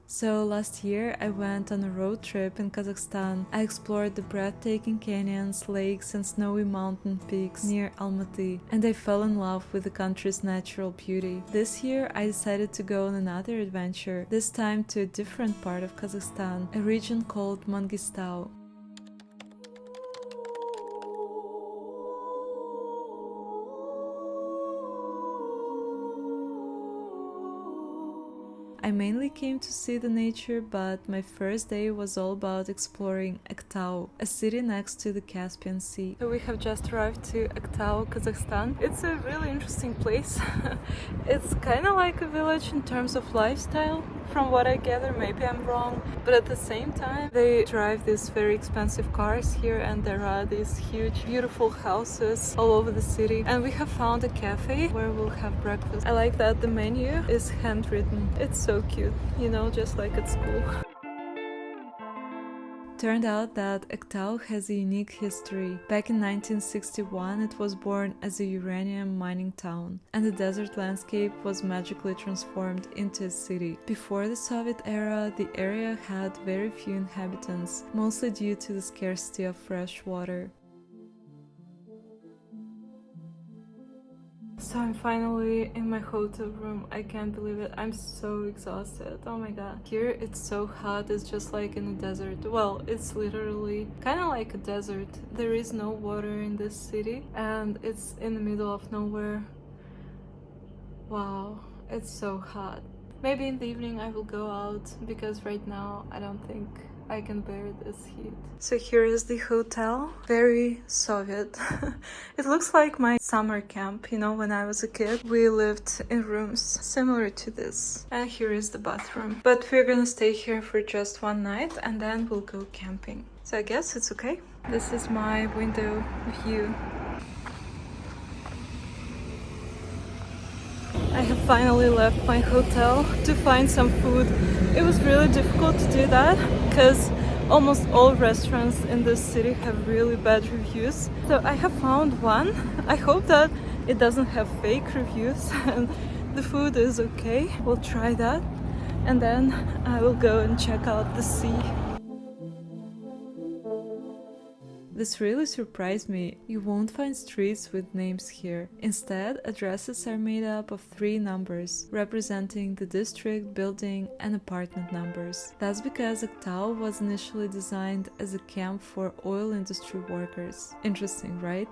So last year I went on a road trip in Kazakhstan. I explored the breathtaking canyons, lakes and snowy mountain peaks near Almaty, and I fell in love with the country's natural beauty. This year I decided to go on another adventure, this time to a different part of Kazakhstan, a region called Aktau. I mainly came to see the nature, but my first day was all about exploring Aktau, a city next to the Caspian Sea. So we have just arrived to Aktau, Kazakhstan. It's a really interesting place. It's kind of like a village in terms of lifestyle, from what I gather. Maybe I'm wrong, but at the same time they drive these very expensive cars here, and there are these huge beautiful houses all over the city, and we have found a cafe where we'll have breakfast. I like that the menu is handwritten. It's so cute, you know, just like at school. Turned out that Aktau has a unique history. Back in 1961 it was born as a uranium mining town, and the desert landscape was magically transformed into a city. Before the Soviet era, the area had very few inhabitants, mostly due to the scarcity of fresh water. So I'm finally in my hotel room. I can't believe it. I'm so exhausted. Oh my god. Here it's so hot. It's just like in a desert. Well, it's literally kind of like a desert. There is no water in this city and it's in the middle of nowhere. Wow, it's so hot. Maybe in the evening I will go out, because right now I don't think I can bear this heat. So here is the hotel. Very Soviet. It looks like my summer camp, you know, when I was a kid. We lived in rooms similar to this. And here is the bathroom. But we're gonna stay here for just one night and then we'll go camping. So I guess it's okay. This is my window view. I have finally left my hotel to find some food. It was really difficult to do that because almost all restaurants in this city have really bad reviews. So I have found one. I hope that it doesn't have fake reviews and the food is okay. We'll try that and then I will go and check out the sea. This really surprised me. You won't find streets with names here. Instead, addresses are made up of 3 numbers, representing the district, building, and apartment numbers. That's because Aktau was initially designed as a camp for oil industry workers. Interesting, right?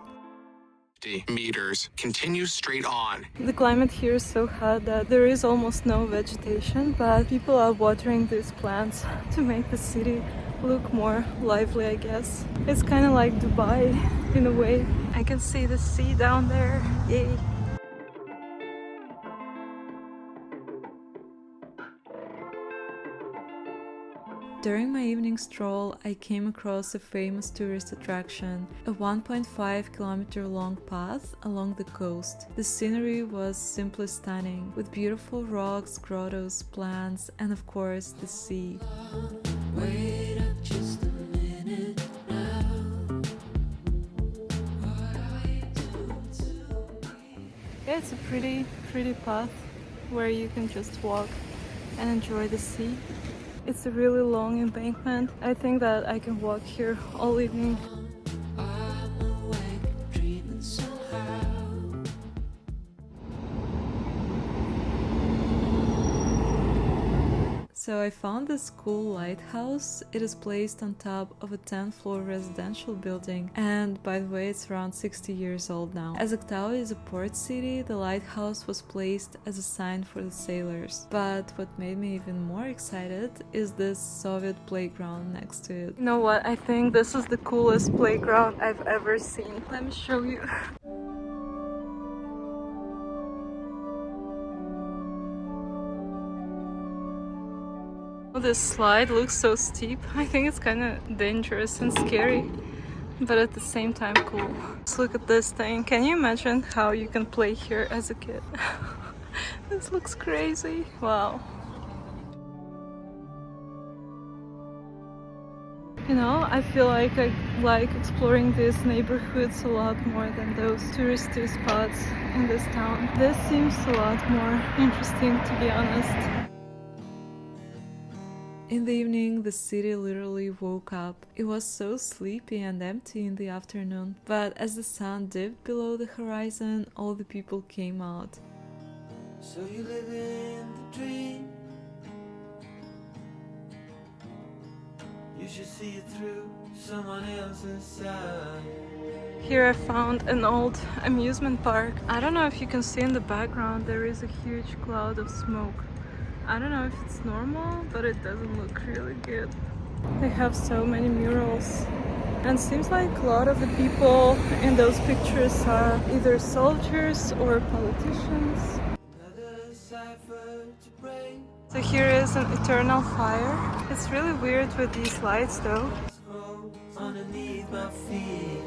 Meters. Continue straight on. The climate here is so hot that there is almost no vegetation, but people are watering these plants to make the city look more lively, I guess. It's kind of like Dubai in a way. I can see the sea down there. Yay! During my evening stroll, I came across a famous tourist attraction, a 1.5-kilometer long path along the coast. The scenery was simply stunning, with beautiful rocks, grottos, plants, and of course the sea. Wait up just a minute now. What are you doing to me? Yeah, it's a pretty path where you can just walk and enjoy the sea. It's a really long embankment. I think that I can walk here all evening. So I found this cool lighthouse. It is placed on top of a 10th-floor residential building, and by the way, it's around 60 years old now. As Aktau is a port city, the lighthouse was placed as a sign for the sailors. But what made me even more excited is this Soviet playground next to it. You know what? I think this is the coolest playground I've ever seen. Let me show you. This slide looks so steep. I think it's kind of dangerous and scary, but at the same time cool. Let's look at this thing. Can you imagine how you can play here as a kid? This looks crazy. Wow. You know, I feel like I like exploring these neighborhoods a lot more than those touristy spots in this town. This seems a lot more interesting, to be honest. In the evening, the city literally woke up. It was so sleepy and empty in the afternoon, but as the sun dipped below the horizon, all the people came out. So you live in the dream. You should see it through someone else's side. Here I found an old amusement park. I don't know if you can see in the background, there is a huge cloud of smoke. I don't know if it's normal, but it doesn't look really good. They have so many murals. And seems like a lot of the people in those pictures are either soldiers or politicians. So here is an eternal fire. It's really weird with these lights though. Underneath my feet.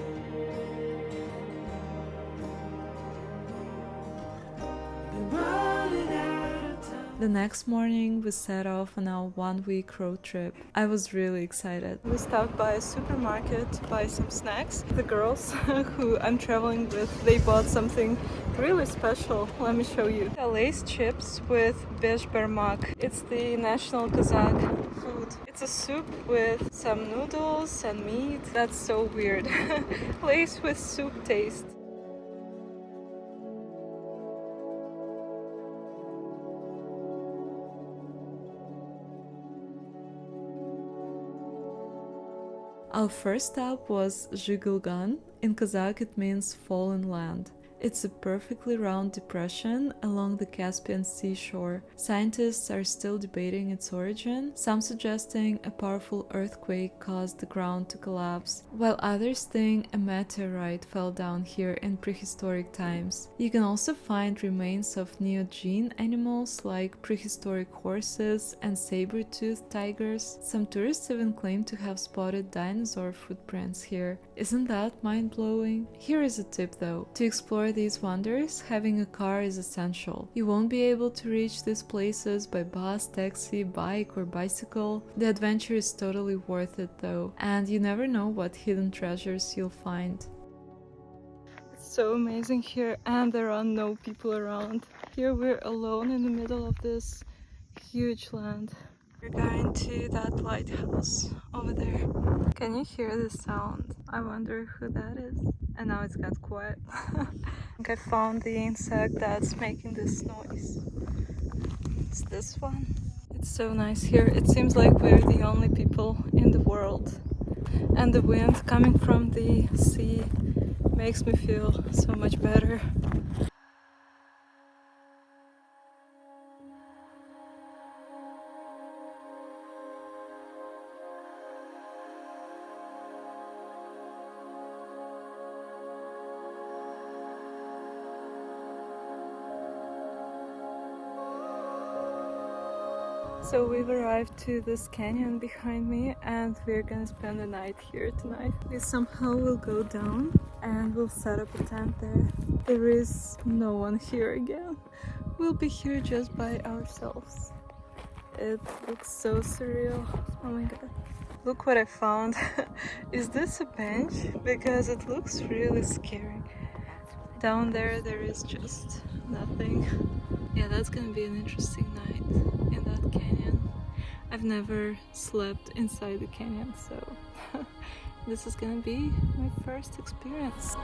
The next morning we set off on our one-week road trip. I was really excited. We stopped by a supermarket to buy some snacks. The girls who I'm traveling with, they bought something really special. Let me show you. Lace chips with beshbermak. It's the national Kazakh food. It's a soup with some noodles and meat. That's so weird. Lace with soup taste. Our first stop was Zhygylgan. In Kazakh it means fallen land. It's a perfectly round depression along the Caspian Sea shore. Scientists are still debating its origin, some suggesting a powerful earthquake caused the ground to collapse, while others think a meteorite fell down here in prehistoric times. You can also find remains of Neogene animals like prehistoric horses and saber-toothed tigers. Some tourists even claim to have spotted dinosaur footprints here. Isn't that mind-blowing? Here is a tip though. To explore these wonders, having a car is essential. You won't be able to reach these places by bus, taxi, bike or bicycle. The adventure is totally worth it though, and you never know what hidden treasures you'll find. It's so amazing here and there are no people around. Here we're alone in the middle of this huge land. We're going to that lighthouse over there. Can you hear the sound? I wonder who that is. And now it's got quiet. I think I found the insect that's making this noise. It's this one. It's so nice here. It seems like we're the only people in the world. And the wind coming from the sea makes me feel so much better. So we've arrived to this canyon behind me and we're gonna spend the night here tonight. We somehow will go down and we'll set up a tent there. There is no one here again. We'll be here just by ourselves. It looks so surreal. Oh my god. Look what I found. Is this a bench? Because it looks really scary. Down there is just nothing. Yeah, that's gonna be an interesting night in that canyon. I've never slept inside the canyon, so this is gonna be my first experience.